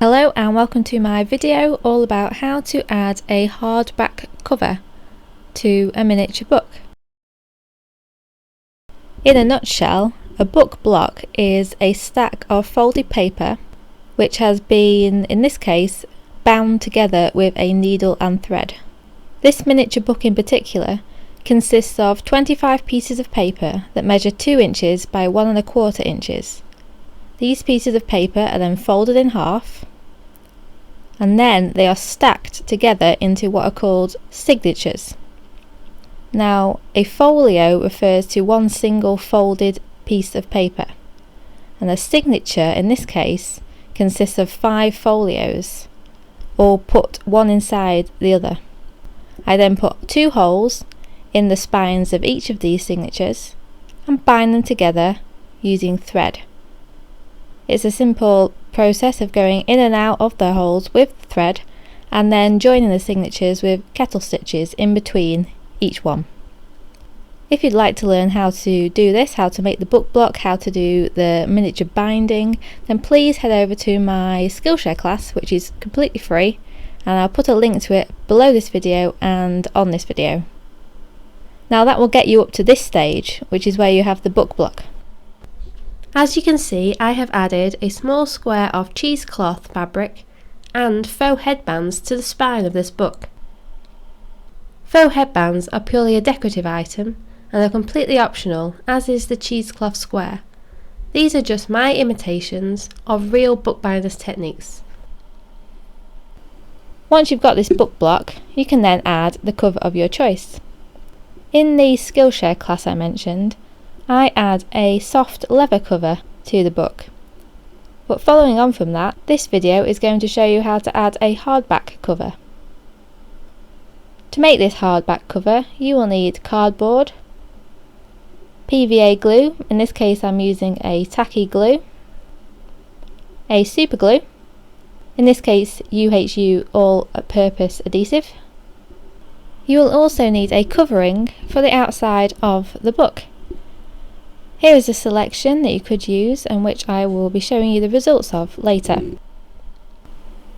Hello and welcome to my video all about how to add a hardback cover to a miniature book. In a nutshell, a book block is a stack of folded paper which has been, in this case, bound together with a needle and thread. This miniature book in particular consists of 25 pieces of paper that measure 2 inches by 1¼ inches. These pieces of paper are then folded in half, and then they are stacked together into what are called signatures. Now, a folio refers to one single folded piece of paper, and a signature in this case consists of 5 folios, all put one inside the other. I then put 2 holes in the spines of each of these signatures and bind them together using thread. It's a simple process of going in and out of the holes with thread and then joining the signatures with kettle stitches in between each one. If you'd like to learn how to do this, how to make the book block, how to do the miniature binding, then please head over to my Skillshare class, which is completely free, and I'll put a link to it below this video and on this video. Now that will get you up to this stage, which is where you have the book block. As you can see, I have added a small square of cheesecloth fabric and faux headbands to the spine of this book. Faux headbands are purely a decorative item and are completely optional, as is the cheesecloth square. These are just my imitations of real bookbinders techniques. Once you've got this book block, you can then add the cover of your choice. In the Skillshare class I mentioned, I add a soft leather cover to the book. But following on from that, this video is going to show you how to add a hardback cover. To make this hardback cover, you will need cardboard, PVA glue, in this case I'm using a tacky glue, a super glue, in this case UHU all-purpose adhesive. You will also need a covering for the outside of the book. Here is a selection that you could use and which I will be showing you the results of later.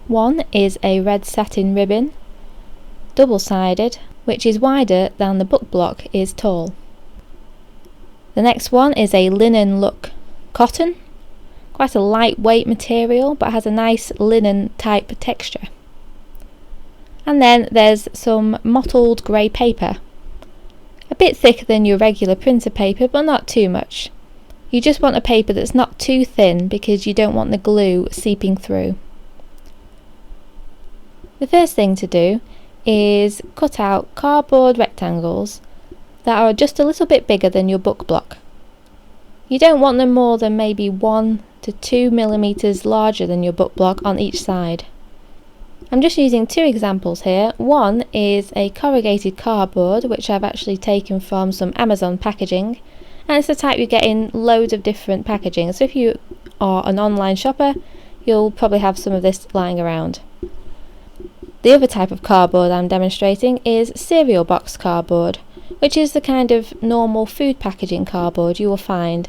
One is a red satin ribbon, double-sided, which is wider than the book block is tall. The next one is a linen look cotton, quite a lightweight material but has a nice linen type texture. And then there's some mottled grey paper. A bit thicker than your regular printer paper, but not too much. You just want a paper that's not too thin because you don't want the glue seeping through. The first thing to do is cut out cardboard rectangles that are just a little bit bigger than your book block. You don't want them more than maybe 1 to 2 millimeters larger than your book block on each side. I'm just using 2 examples here. One is a corrugated cardboard, which I've actually taken from some Amazon packaging, and it's the type you get in loads of different packaging, so if you are an online shopper you'll probably have some of this lying around. The other type of cardboard I'm demonstrating is cereal box cardboard, which is the kind of normal food packaging cardboard you will find,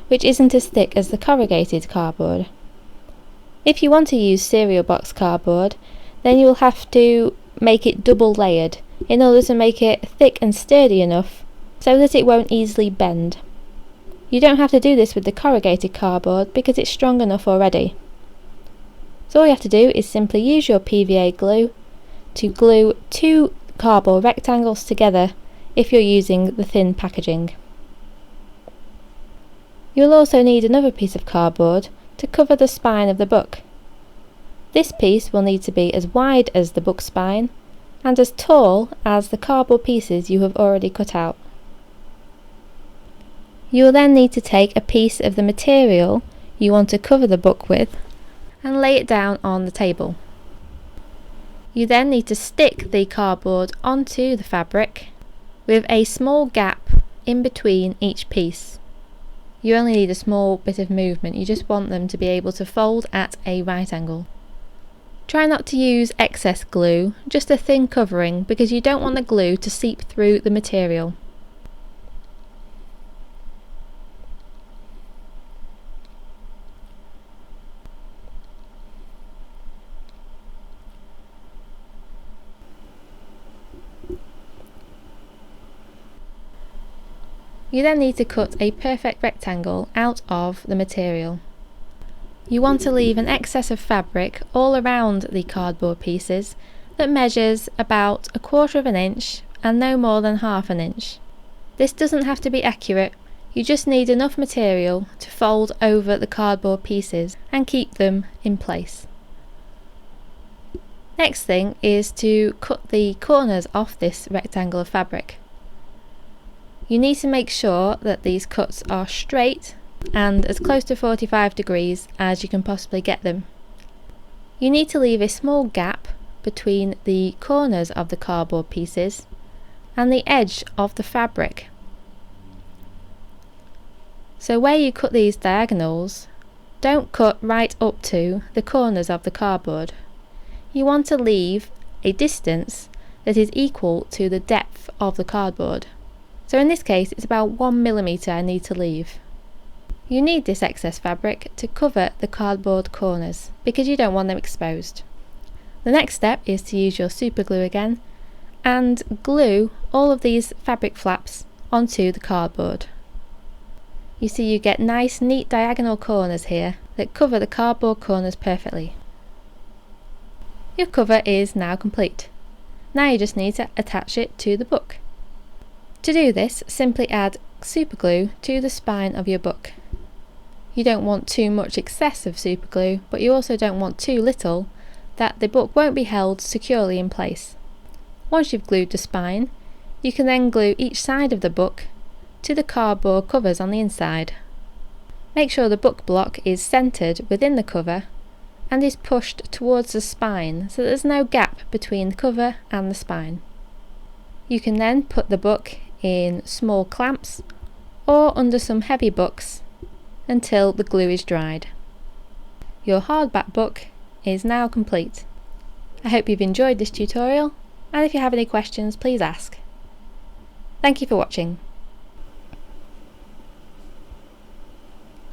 which isn't as thick as the corrugated cardboard. If you want to use cereal box cardboard, then you will have to make it double layered in order to make it thick and sturdy enough so that it won't easily bend. You don't have to do this with the corrugated cardboard because it's strong enough already. So all you have to do is simply use your PVA glue to glue 2 cardboard rectangles together if you're using the thin packaging. You'll also need another piece of cardboard to cover the spine of the book. This piece will need to be as wide as the book spine and as tall as the cardboard pieces you have already cut out. You will then need to take a piece of the material you want to cover the book with and lay it down on the table. You then need to stick the cardboard onto the fabric with a small gap in between each piece. You only need a small bit of movement, you just want them to be able to fold at a right angle. Try not to use excess glue, just a thin covering, because you don't want the glue to seep through the material. You then need to cut a perfect rectangle out of the material. You want to leave an excess of fabric all around the cardboard pieces that measures about 1/4 of an inch and no more than 1/2 an inch. This doesn't have to be accurate, you just need enough material to fold over the cardboard pieces and keep them in place. Next thing is to cut the corners off this rectangle of fabric. You need to make sure that these cuts are straight and as close to 45 degrees as you can possibly get them. You need to leave a small gap between the corners of the cardboard pieces and the edge of the fabric. So where you cut these diagonals, don't cut right up to the corners of the cardboard. You want to leave a distance that is equal to the depth of the cardboard. So in this case it's about 1 millimeter I need to leave. You need this excess fabric to cover the cardboard corners because you don't want them exposed. The next step is to use your super glue again and glue all of these fabric flaps onto the cardboard. You see you get nice neat diagonal corners here that cover the cardboard corners perfectly. Your cover is now complete. Now you just need to attach it to the book. To do this, simply add super glue to the spine of your book. You don't want too much excessive super glue, but you also don't want too little that the book won't be held securely in place. Once you've glued the spine, you can then glue each side of the book to the cardboard covers on the inside. Make sure the book block is centred within the cover and is pushed towards the spine so that there's no gap between the cover and the spine. You can then put the book in small clamps or under some heavy books until the glue is dried. Your hardback book is now complete. I hope you've enjoyed this tutorial, and if you have any questions please ask. Thank you for watching.